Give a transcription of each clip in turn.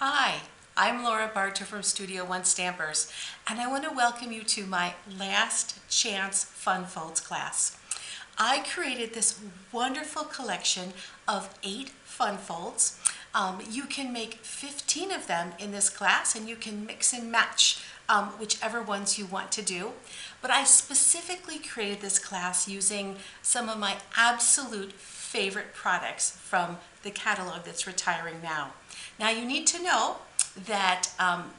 Hi, I'm Laura Barter from Studio One Stampers, and I want to welcome you to my Last Chance Fun Folds class. I created this wonderful collection of 8 fun folds. You can make 15 of them in this class, and you can mix and match whichever ones you want to do. But I specifically created this class using some of my absolute favorite products from the catalog that's retiring now. Now you need to know that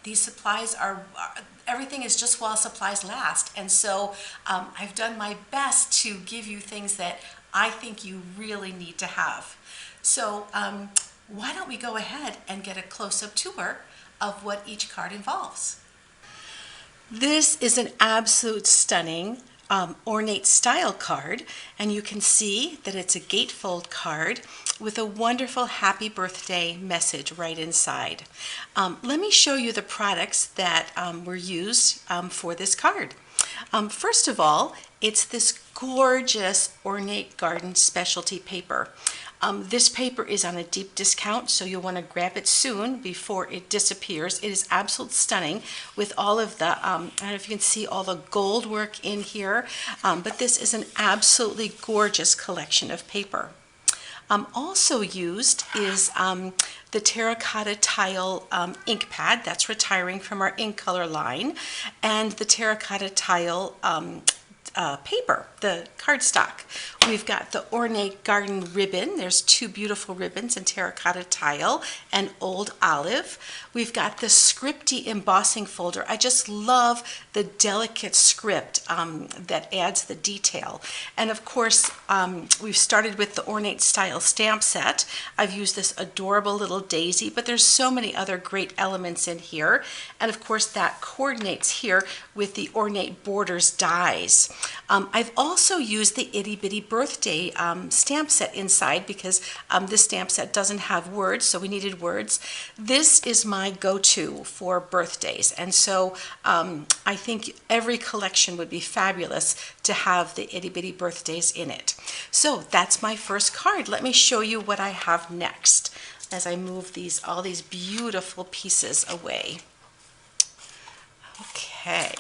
these supplies everything is just while supplies last, and so I've done my best to give you things that I think you really need to have. So why don't we go ahead and get a close-up tour of what each card involves. This is an absolute stunning ornate style card, and you can see that it's a gatefold card with a wonderful happy birthday message right inside. Let me show you the products that were used for this card. First of all, it's this gorgeous ornate garden specialty paper. This paper is on a deep discount, so you'll want to grab it soon before it disappears. It is absolutely stunning with all of the, I don't know if you can see all the gold work in here, but this is an absolutely gorgeous collection of paper. Also used is the terracotta tile ink pad that's retiring from our ink color line, and the terracotta tile paper, the cardstock. We've got the ornate garden ribbon. There's 2 beautiful ribbons in terracotta tile and old olive. We've got the scripty embossing folder. I just love the delicate script that adds the detail. And of course, we've started with the ornate style stamp set. I've used this adorable little daisy, but there's so many other great elements in here. And of course, that coordinates here with the ornate borders dies. I've also used the itty bitty birthday stamp set inside because this stamp set doesn't have words, so we needed words. This is my go-to for birthdays, and so I think every collection would be fabulous to have the itty bitty birthdays in it. So that's my first card. Let me show you what I have next as I move all these beautiful pieces away. Okay.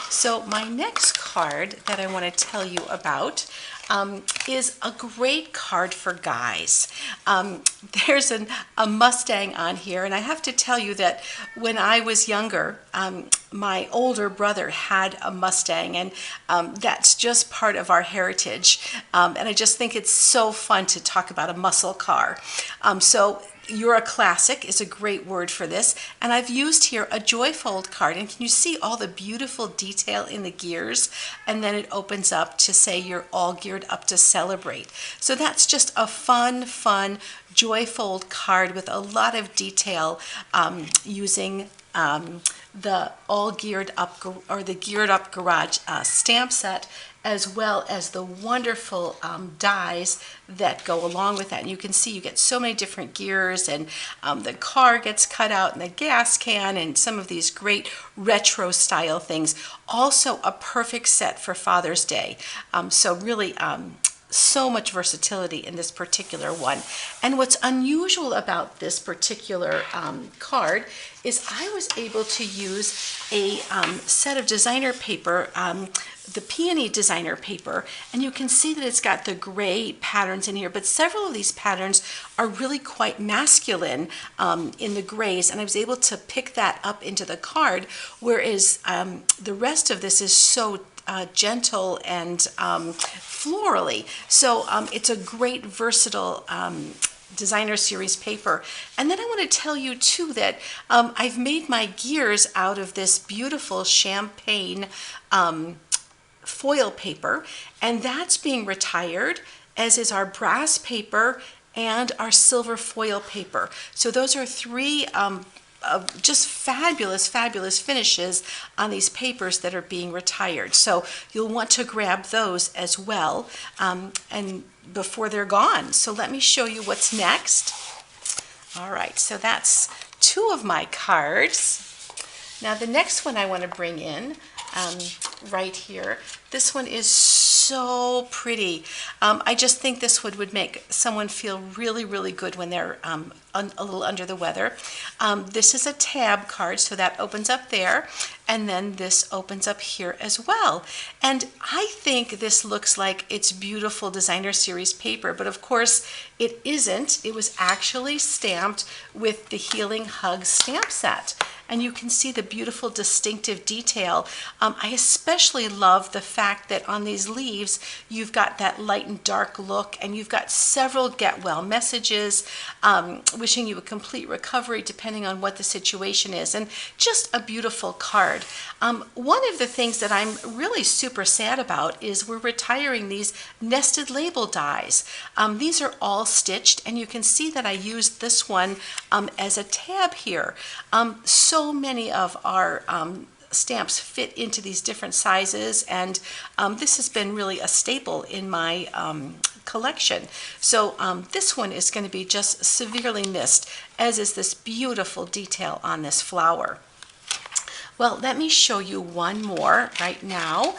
So my next card that I want to tell you about is a great card for guys. There's a Mustang on here, and I have to tell you that when I was younger, my older brother had a Mustang, and that's just part of our heritage. And I just think it's so fun to talk about a muscle car. So You're a Classic is a great word for this, and I've used here a joyfold card, and can you see all the beautiful detail in the gears? And then it opens up to say you're all geared up to celebrate. So that's just a fun joyfold card with a lot of detail using the all geared up or the geared up garage stamp set, as well as the wonderful dies that go along with that. And you can see you get so many different gears, and the car gets cut out, and the gas can, and some of these great retro style things. Also a perfect set for Father's Day. So really so much versatility in this particular one. And what's unusual about this particular card is I was able to use a set of designer paper, the peony designer paper, and you can see that it's got the gray patterns in here, but several of these patterns are really quite masculine in the grays, and I was able to pick that up into the card, whereas the rest of this is so gentle and florally. So it's a great versatile designer series paper. And then I want to tell you too that I've made my gears out of this beautiful champagne foil paper, and that's being retired, as is our brass paper and our silver foil paper. So those are 3 just fabulous finishes on these papers that are being retired. So you'll want to grab those as well and before they're gone. So let me show you what's next. All right, so that's 2 of my cards. Now the next one I want to bring in right here, this one is so pretty. I just think this would make someone feel really good when they're a little under the weather. This is a tab card, so that opens up there, and then this opens up here as well. And I think this looks like it's beautiful designer series paper, but of course it isn't. It was actually stamped with the Healing Hugs stamp set. And you can see the beautiful distinctive detail. I especially love the fact that on these leaves you've got that light and dark look, and you've got several get well messages, wishing you a complete recovery depending on what the situation is, and just a beautiful card. One of the things that I'm really super sad about is we're retiring these nested label dies. These are all stitched, and you can see that I used this one as a tab here. So many of our stamps fit into these different sizes, and this has been really a staple in my collection. So this one is going to be just severely missed, as is this beautiful detail on this flower. Well, let me show you one more right now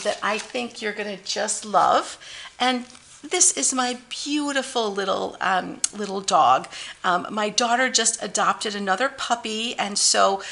that I think you're going to just love. And this is my beautiful little dog. My daughter just adopted another puppy, and so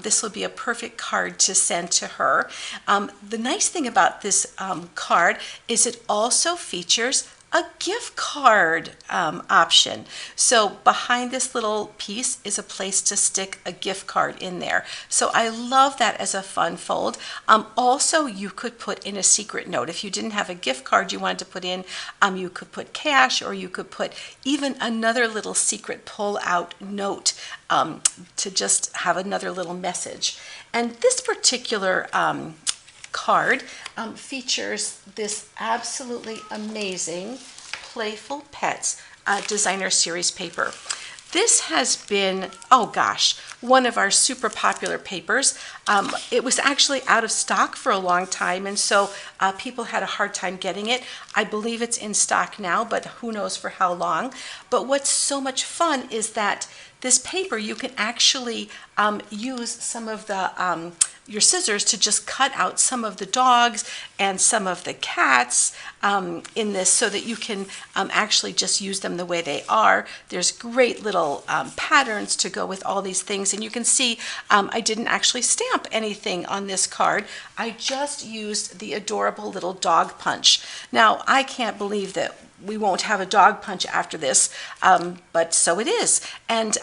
this will be a perfect card to send to her. The nice thing about this card is it also features a gift card option. So behind this little piece is a place to stick a gift card in there. So I love that as a fun fold. Also, you could put in a secret note. If you didn't have a gift card you wanted to put in, you could put cash, or you could put even another little secret pull-out note to just have another little message. And this particular card features this absolutely amazing Playful Pets designer series paper. This has been, oh gosh, one of our super popular papers. It was actually out of stock for a long time, and so people had a hard time getting it. I believe it's in stock now, but who knows for how long. But what's so much fun is that this paper, you can actually use some of the your scissors to just cut out some of the dogs and some of the cats in this, so that you can actually just use them the way they are. There's great little patterns to go with all these things, and you can see I didn't actually stamp anything on this card. I just used the adorable little dog punch. Now, I can't believe that we won't have a dog punch after this, but so it is. And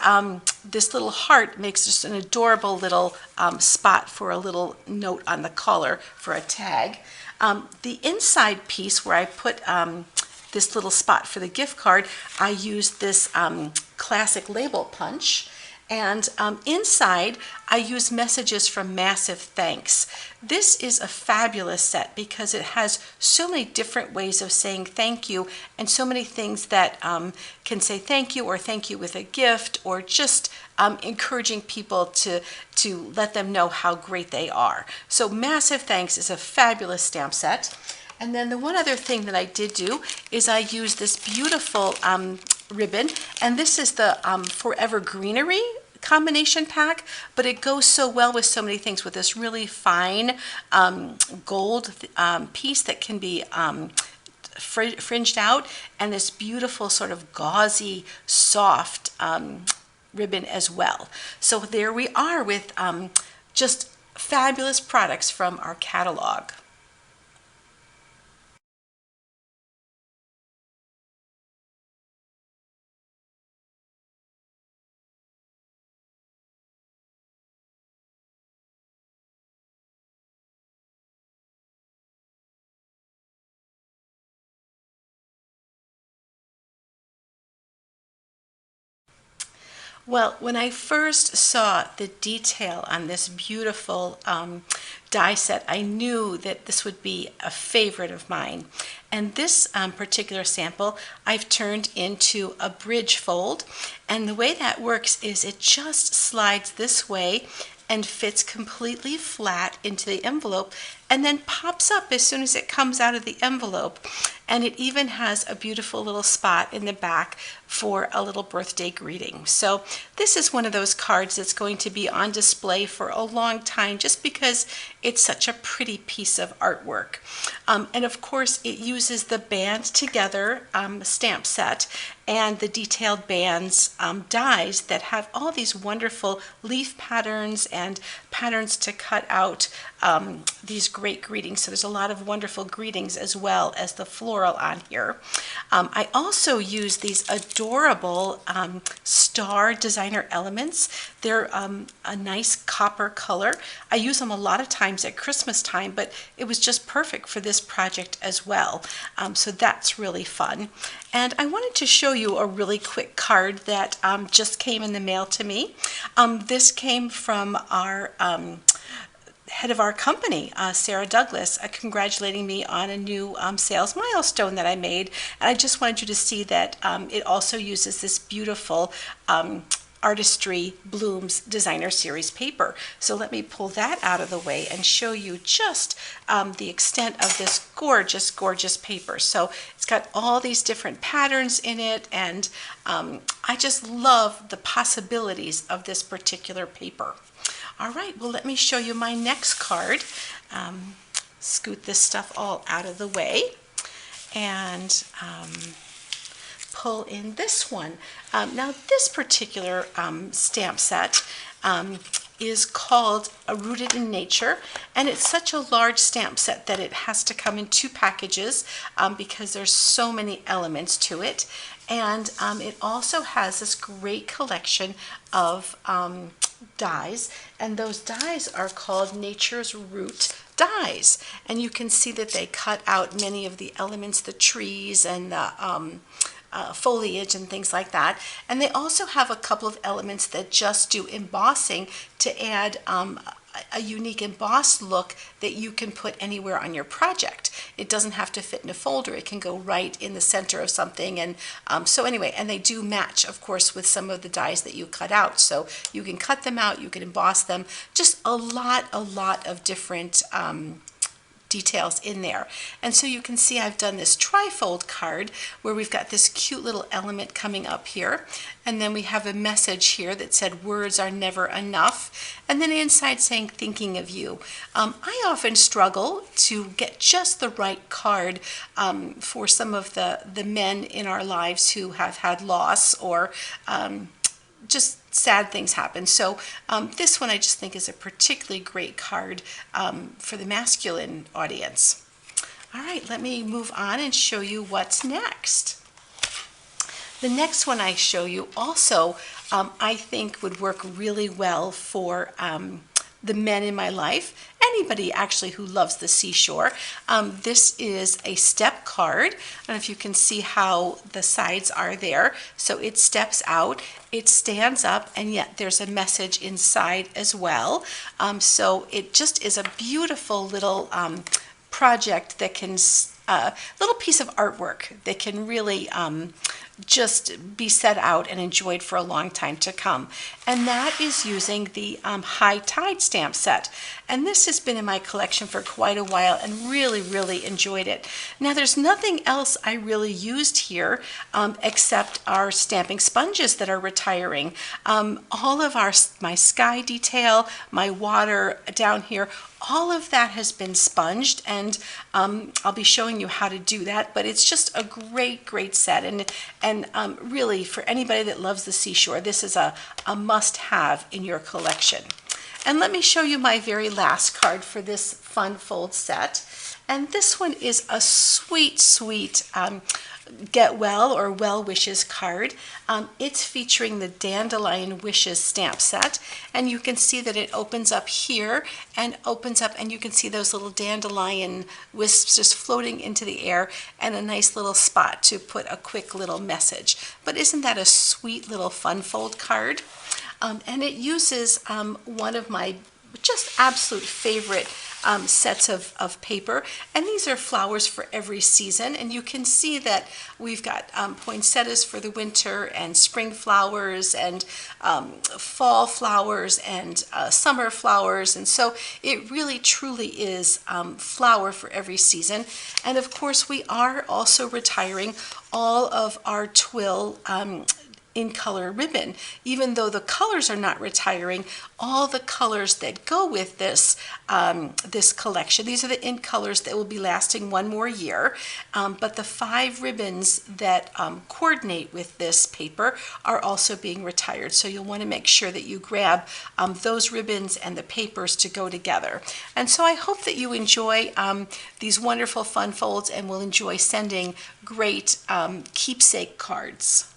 this little heart makes just an adorable little spot for a little note on the collar for a tag. The inside piece where I put this little spot for the gift card, I used this classic label punch. And inside, I use messages from Massive Thanks. This is a fabulous set because it has so many different ways of saying thank you, and so many things that can say thank you, or thank you with a gift, or just encouraging people to let them know how great they are. So Massive Thanks is a fabulous stamp set. And then the one other thing that I did do is I used this beautiful ribbon, and this is the Forever Greenery combination pack, but it goes so well with so many things, with this really fine gold piece that can be fringed out, and this beautiful sort of gauzy, soft ribbon as well. So there we are with just fabulous products from our catalog. Well, when I first saw the detail on this beautiful die set, I knew that this would be a favorite of mine. And this particular sample I've turned into a bridge fold. And the way that works is it just slides this way and fits completely flat into the envelope, and then pops up as soon as it comes out of the envelope. And it even has a beautiful little spot in the back for a little birthday greeting. So this is one of those cards that's going to be on display for a long time just because it's such a pretty piece of artwork. And of course it uses the Band Together stamp set and the detailed bands dies that have all these wonderful leaf patterns and patterns to cut out these great greetings. So there's a lot of wonderful greetings as well as the floral on here. I also use these adorable star designer elements. They're a nice copper color. I use them a lot of times at Christmas time, but it was just perfect for this project as well. So that's really fun. And I wanted to show you a really quick card that just came in the mail to me. This came from our head of our company, Sarah Douglas, congratulating me on a new sales milestone that I made. And I just wanted you to see that it also uses this beautiful Artistry Blooms Designer Series paper. So let me pull that out of the way and show you just the extent of this gorgeous, gorgeous paper. So it's got all these different patterns in it, and I just love the possibilities of this particular paper. All right, well, let me show you my next card. Scoot this stuff all out of the way and pull in this one. Now, this particular stamp set is called Rooted in Nature, and it's such a large stamp set that it has to come in 2 packages because there's so many elements to it. And it also has this great collection of dies, and those dies are called Nature's Root dies. And you can see that they cut out many of the elements, the trees and the foliage and things like that. And they also have a couple of elements that just do embossing to add a unique embossed look that you can put anywhere on your project. It doesn't have to fit in a folder. It can go right in the center of something. And so anyway, and they do match, of course, with some of the dies that you cut out. So you can cut them out, you can emboss them. Just a lot of different details in there. And so you can see I've done this trifold card where we've got this cute little element coming up here, and then we have a message here that said words are never enough, and then inside saying thinking of you. I often struggle to get just the right card for some of the men in our lives who have had loss or just sad things happen. So this one I just think is a particularly great card for the masculine audience. All right, let me move on and show you what's next. The next one I show you also I think would work really well for the men in my life, anybody actually who loves the seashore. This is a step card. I don't know if you can see how the sides are there. So it steps out, it stands up, and yet there's a message inside as well. So it just is a beautiful little project that can, little piece of artwork that can really just be set out and enjoyed for a long time to come. And that is using the High Tide stamp set. And this has been in my collection for quite a while and really enjoyed it. Now there's nothing else I really used here except our stamping sponges that are retiring. All of my sky detail, my water down here, all of that has been sponged, and I'll be showing you how to do that, but it's just a great set, and really for anybody that loves the seashore, this is a must-have in your collection. And let me show you my very last card for this fun fold set, and this one is a sweet get well or well wishes card. It's featuring the Dandelion Wishes stamp set, and you can see that it opens up here and opens up, and you can see those little dandelion wisps just floating into the air, and a nice little spot to put a quick little message. But isn't that a sweet little fun fold card? And it uses one of my just absolute favorite sets of paper. And these are flowers for every season. And you can see that we've got poinsettias for the winter, and spring flowers, and fall flowers, and summer flowers. And so it really truly is flower for every season. And of course, we are also retiring all of our twill in color ribbon. Even though the colors are not retiring, all the colors that go with this this collection, these are the in colors that will be lasting one more year, but the 5 ribbons that coordinate with this paper are also being retired. So you'll want to make sure that you grab those ribbons and the papers to go together. And so I hope that you enjoy these wonderful fun folds and will enjoy sending great keepsake cards.